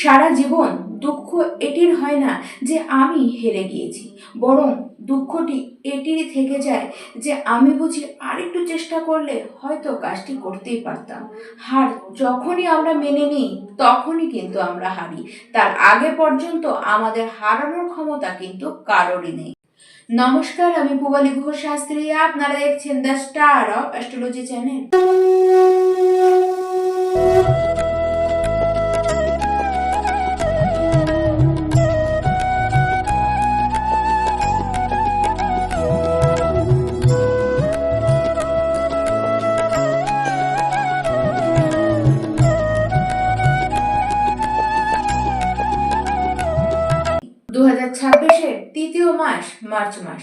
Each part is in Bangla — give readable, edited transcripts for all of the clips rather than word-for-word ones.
সারা জীবন দুঃখ এটির হয় না যে আমি হেরে গিয়েছি, বরং দুঃখটি এটিরই থেকে যায় যে আমি বুঝি আরেকটু চেষ্টা করলে হয়তো কাজটি করতেই পারতাম। হার যখনই আমরা মেনে নিই তখনই কিন্তু আমরা হারি, তার আগে পর্যন্ত আমাদের হারানোর ক্ষমতা কিন্তু কারোরই নেই। নমস্কার, আমি পূবালী ঘোষ শাস্ত্রী, আপনারা দেখছেন the star of astrology channel. 2026-এর তৃতীয় মাস মার্চ মাস।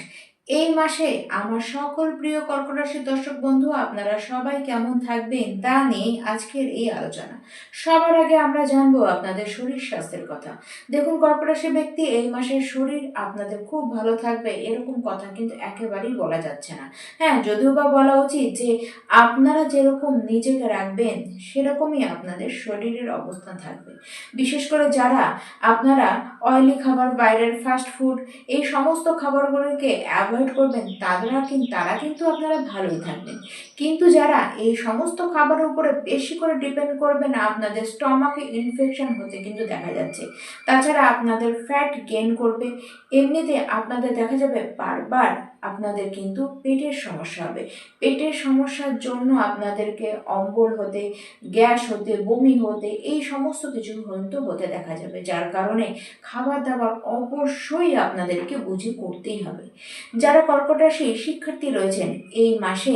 এই মাসে আমার সকল প্রিয় কর্কট রাশির দর্শক বন্ধু, আপনারা সবাই কেমন থাকবেন তা নিয়ে আজকের এই আলোচনা। সবার আগে আমরা জানবো আপনাদের শরীর স্বাস্থ্যের কথা। দেখুন, কর্কট রাশির ব্যক্তি, এই মাসের শরীর আপনাদের খুব ভালো থাকবে এরকম কথা কিন্তু একেবারেই বলা যাচ্ছে না। হ্যাঁ, যদিও বা বলা উচিত যে আপনারা যেরকম নিজেকে রাখবেন সেরকমই আপনাদের শরীরের অবস্থান থাকবে। বিশেষ করে যারা আপনারা অয়েলি খাবার, বাইরের ফাস্ট ফুড, এই সমস্ত খাবারগুলোকে অ্যাভয়েড করবেন তারা কিন্তু আপনারা ভালোই থাকবেন। কিন্তু যারা এই সমস্ত খাবারের উপরে বেশি করে ডিপেন্ড করবেন, আপনাদের স্টমাকে ইনফেকশন হতে কিন্তু দেখা যাচ্ছে। তাছাড়া আপনাদের ফ্যাট গেইন করবে। এমনিতে আপনাদের দেখা যাবে বারবার আপনাদের কিন্তু পেটের সমস্যা হবে। পেটের সমস্যার জন্য আপনাদেরকে অম্বল হতে, গ্যাস হতে, বমি হতে, এই সমস্ত কিছু কিন্তু হতে দেখা যাবে, যার কারণে খাবার দাবার অবশ্যই আপনাদেরকে বুঝে করতেই হবে। যারা কর্কট রাশির শিক্ষার্থী রয়েছেন, এই মাসে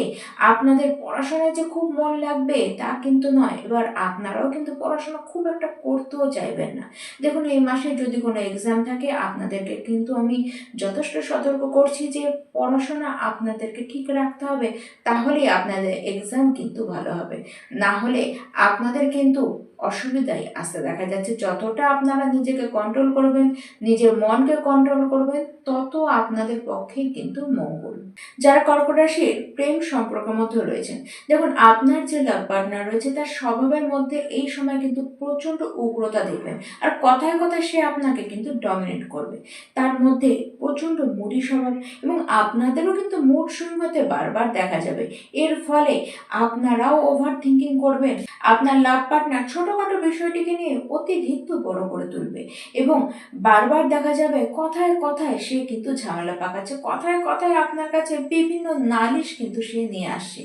আপনাদের পড়াশোনায় যে খুব মন লাগবে তা কিন্তু নয়। এবার আপনারাও কিন্তু পড়াশোনা খুব একটা করতেও চাইবেন না। দেখুন, এই মাসে যদি কোনো এক্সাম থাকে, আপনাদেরকে কিন্তু আমি যথেষ্ট সতর্ক করছি যে পড়াশোনা আপনাদেরকে ঠিক রাখতে হবে, তাহলেই আপনাদের এক্সাম কিন্তু ভালো হবে। না হলে আপনাদের কিন্তু অসুবিধাই আসতে দেখা যাচ্ছে। যতটা আপনারা নিজেকে কন্ট্রোল করবেন, নিজের মনকে কন্ট্রোল করবেন, তত আপনাদের পক্ষেই কিন্তু মঙ্গল। যারা কর্কট রাশির প্রেম সম্পর্কের মধ্যে রয়েছেন, দেখুন, আপনার যে লাভ পার্টনার রয়েছে তার স্বভাবের মধ্যে এই সময় কিন্তু প্রচণ্ড উগ্রতা দেখবেন। আর কথায় কথায় সে আপনাকে কিন্তু ডমিনেট করবে। তার মধ্যে প্রচণ্ড মুডি স্বভাব, এবং আপনাদেরও কিন্তু মুড সুইং হতে বারবার দেখা যাবে। এর ফলে আপনারাও ওভার থিঙ্কিং করবেন। আপনার লাভ পার্টনার ছোটখাটো বিষয়টিকে নিয়ে অতিরিক্ত বড় করে তুলবে, এবং বারবার দেখা যাবে কথায় কথায় সে কিন্তু ঝামেলা পাকাচ্ছে, কথায় কথায় আপনার কাছে বিভিন্ন নালিশ কিন্তু সে নিয়ে আসছে।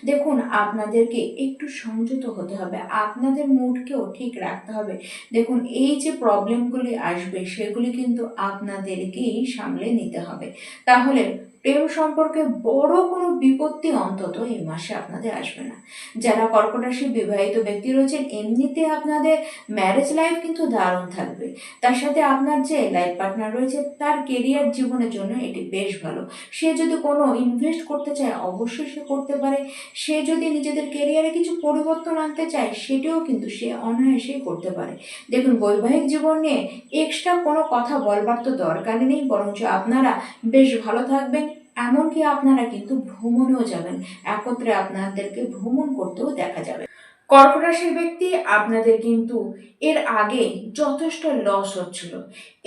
দেখুন, আপনাদেরকে একটু সংযত হতে হবে, আপনাদের মুডকেও ঠিক রাখতে হবে। দেখুন, এই যে প্রবলেমগুলি আসবে সেগুলি কিন্তু আপনাদেরকেই সামলে নিতে হবে, তাহলে প্রেম সম্পর্কে বড় কোনো বিপত্তি অন্তত এই মাসে আপনাদের আসবে না। যারা কর্কট রাশির বিবাহিত ব্যক্তি রয়েছেন, এমনিতে আপনাদের ম্যারেজ লাইফ কিন্তু দারুণ থাকবে। তার সাথে আপনার যে লাইফ পার্টনার রয়েছে তার কেরিয়ার জীবনের জন্য এটি বেশ ভালো। সে যদি কোনো ইনভেস্ট করতে চায় অবশ্যই সে করতে পারে। সে যদি নিজেদের কেরিয়ারে কিছু পরিবর্তন আনতে চায় সেটিও কিন্তু সে অনায়াসেই করতে পারে। দেখুন, বৈবাহিক জীবন নিয়ে এক্সট্রা কোনো কথা বলবার তো দরকারই নেই, বরঞ্চ আপনারা বেশ ভালো থাকবেন। এমনকি আপনারা কিন্তু ভ্রমণেও যাবেন, একত্রে আপনাদেরকে ভ্রমণ করতেও দেখা যাবে। কর্কট রাশির ব্যক্তি, আপনাদের কিন্তু এর আগে যথেষ্ট লস হচ্ছিল।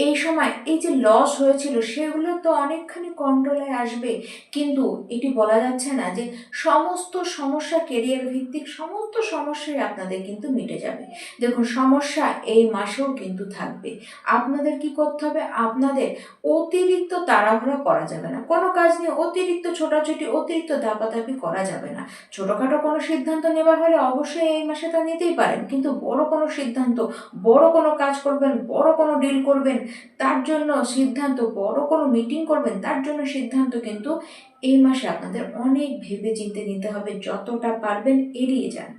এই সময় এই যে লস হয়েছিল সেগুলো তো অনেকখানি কন্ট্রোলে আসবে, কিন্তু এটি বলা যাচ্ছে না যে সমস্ত সমস্যা, কেরিয়ার ভিত্তিক সমস্ত সমস্যাই আপনাদের কিন্তু মিটে যাবে। দেখুন, সমস্যা এই মাসেও কিন্তু থাকবে। আপনাদের কি করতে হবে, আপনাদের অতিরিক্ত তাড়াহুড়া করা যাবে না। কোনো কাজ নিয়ে অতিরিক্ত ছোটাছুটি, অতিরিক্ত দাপাদাপি করা যাবে না। ছোটোখাটো কোনো সিদ্ধান্ত নেবার হলে অবশ্যই এই মাসে তা নিতেই পারেন, কিন্তু বড় কোনো সিদ্ধান্ত, বড় কোনো কাজ করবেন, বড় কোনো ডিল করবেন, তার জন্য সিদ্ধান্ত, বড় কোনো মিটিং করবেন, তার জন্য সিদ্ধান্ত কিন্তু এই মাসে আপনাদের অনেক ভেবে চিন্তে নিতে হবে। যতটা পারবেন এড়িয়ে যান,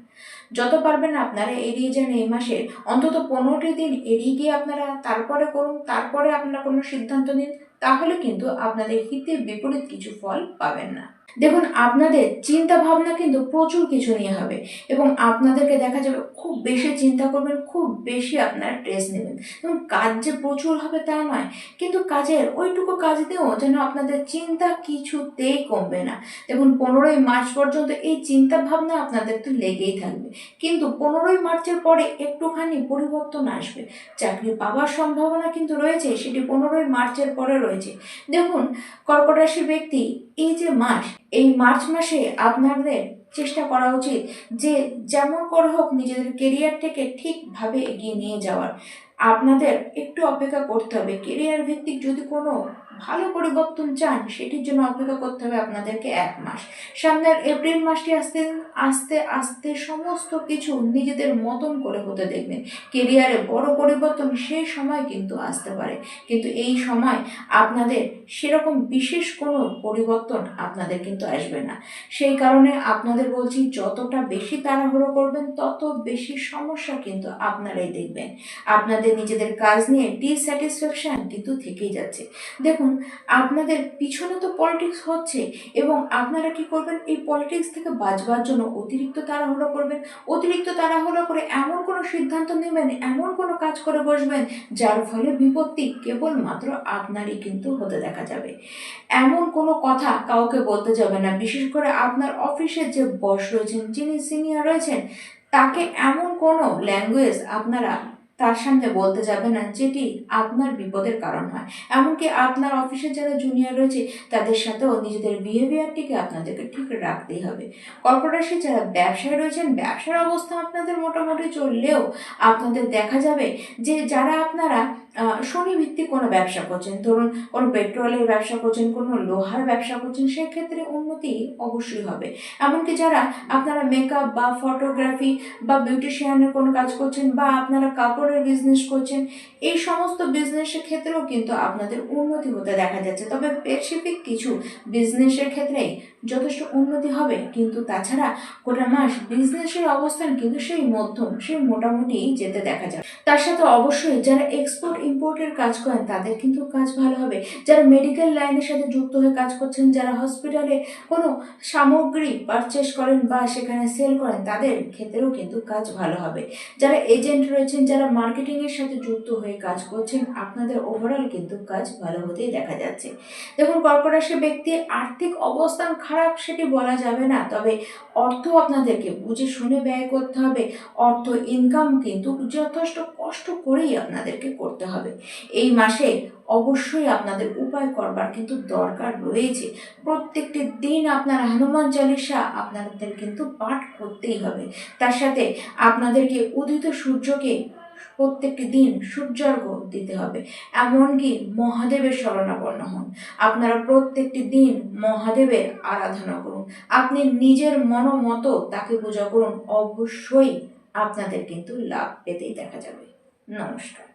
যত পারবেন আপনারা এড়িয়ে যান। এই মাসে অন্তত 15টি দিন এড়িয়ে গিয়ে আপনারা তারপরে করুন, তারপরে আপনারা কোনো সিদ্ধান্ত নিন, তাহলে কিন্তু আপনাদের হিতে বিপরীত কিছু ফল পাবেন না। দেখুন, আপনাদের চিন্তা ভাবনা কিন্তু প্রচুর কিছু নিয়ে হবে এবং আপনাদেরকে দেখা যাবে খুব বেশি চিন্তা করবেন, খুব বেশি আপনারা স্ট্রেস নেবেন এবং কাজ যে প্রচুর হবে তা নয়, কিন্তু কাজের ওইটুকু কাজ দিয়েও যেন আপনাদের চিন্তা কিছুতেই কমবে না। দেখুন, 15ই মার্চ পর্যন্ত এই চিন্তা ভাবনা আপনাদের তো লেগেই থাকবে, কিন্তু 15ই মার্চের পরে একটুখানি পরিবর্তন আসবে। চাকরি পাওয়ার সম্ভাবনা কিন্তু রয়েছে, সেটি 15ই মার্চের পরে রয়েছে। দেখুন, কর্কট রাশির ব্যক্তি, এই যে মাস, এই মার্চ মাসে আপনাদের চেষ্টা করা উচিত যে যেমন করে হোক নিজেদের কেরিয়ারটাকে ঠিকভাবে এগিয়ে নিয়ে যাওয়ার। আপনাদের একটু অপেক্ষা করতে হবে। কেরিয়ার ভিত্তিক যদি কোনো ভালো পরিবর্তন চান, সেটির জন্য অপেক্ষা করতে হবে আপনাদেরকে 1 মাস। সামনের এপ্রিল মাসটি আস্তে আস্তে আস্তে সমস্ত কিছু নিজেদের মতন করে হতে দেখবেন। কেরিয়ারে বড় পরিবর্তন সেই সময় কিন্তু আসতে পারে, কিন্তু এই সময় আপনাদের সেরকম বিশেষ কোনো পরিবর্তন আপনাদের কিন্তু আসবে না। সেই কারণে আপনাদের বলছি, যতটা বেশি তাড়াহুড়ো করবেন তত বেশি সমস্যা কিন্তু আপনারাই দেখবেন। আপনাদের নিজেদের কাজ নিয়ে ডিস্যাটিসফ্যাকশন কিন্তু থেকেই যাচ্ছে। দেখুন, আপনাদের পিছনে তো পলিটিক্স হচ্ছে এবং আপনারা কি করবেন, এই পলিটিক্স থেকে বাঁচবার জন্য অতিরিক্ত তাড়াহুড়ো করবেন। অতিরিক্ত তাড়াহুড়ো করে এমন কোনো সিদ্ধান্ত নেবেন, এমন কোনো কাজ করে বসবেন যার ফলে বিপত্তি কেবলমাত্র আপনারই কিন্তু হতে দেখা যাবে। এমন কোনো কথা কাউকে বলতে যাবে না, বিশেষ করে আপনার অফিসের যে বস রয়েছেন, যিনি সিনিয়র রয়েছেন, তাকে এমন কোনো ল্যাঙ্গুয়েজ আপনারা তার সামনে বলতে যাবে না যেটি আপনার বিপদের কারণ হয়। এমনকি আপনার অফিসের যারা জুনিয়র রয়েছে তাদের সাথেও নিজেদের বিহেভিয়ারটিকে আপনাদেরকে ঠিক রাখতেই হবে। কর্কট রাশি যারা ব্যবসায় রয়েছেন, ব্যবসার অবস্থা আপনাদের মোটামুটি চললেও আপনাদের দেখা যাবে যে যারা আপনারা শনি ভিত্তিক কোনো ব্যবসা করছেন, ধরুন কোনো পেট্রোলের ব্যবসা করছেন, কোনো লোহার ব্যবসা করছেন, সেক্ষেত্রে উন্নতি অবশ্যই হবে। এমনকি যারা আপনারা মেকআপ বা ফটোগ্রাফি বা বিউটিশিয়ানের কোনো কাজ করছেন বা আপনারা কাপড়ের বিজনেস করছেন, এই সমস্ত বিজনেসের ক্ষেত্রেও কিন্তু আপনাদের উন্নতি হতে দেখা যাচ্ছে। তবে স্পেসিফিক কিছু বিজনেসের ক্ষেত্রে যথেষ্ট উন্নতি হবে, কিন্তু তাছাড়া গোটা মাস বিজনেসের অবস্থান কিন্তু সেই মধ্যম, সেই মোটামুটি যেতে দেখা যায়। তার সাথে অবশ্যই যারা এক্সপোর্ট ইম্পোর্টের কাজ করেন তাদের কিন্তু কাজ ভালো হবে। যারা মেডিকেল লাইনের সাথে যুক্ত হয়ে কাজ করছেন, যারা হসপিটালে কোনো সামগ্রী পারচেস করেন বা সেখানে সেল করেন, তাদের ক্ষেত্রেও কিন্তু কাজ ভালো হবে। যারা এজেন্ট রয়েছেন, যারা মার্কেটিংয়ের সাথে যুক্ত হয়ে কাজ করছেন, আপনাদের ওভারঅল কিন্তু কাজ ভালো হতেই দেখা যাচ্ছে। দেখুন, কর্কট রাশির ব্যক্তির আর্থিক অবস্থান খারাপ সেটি বলা যাবে না, তবে অর্থ আপনাদেরকে বুঝে শুনে ব্যয় করতে হবে। অর্থ ইনকাম কিন্তু যথেষ্ট কষ্ট করেই আপনাদেরকে করতে হবে। এই মাসে অবশ্যই আপনাদের উপায় করবার কিন্তু দরকার রয়েছে। প্রত্যেকটি দিন আপনারা হনুমান চালিসা আপনাদের কিন্তু পাঠ করতেই হবে। তার সাথে আপনাদেরকে উদিত সূর্যকে প্রত্যেকটি দিন সূর্যার্ঘ্য দিতে হবে। এমনকি মহাদেবের শরণাপন্ন হন। আপনারা প্রত্যেকটি দিন মহাদেবের আরাধনা করুন। আপনি নিজের মতো তাকে পূজা করুন, অবশ্যই আপনাদের কিন্তু লাভ পেতেই দেখা যাবে। নমস্কার।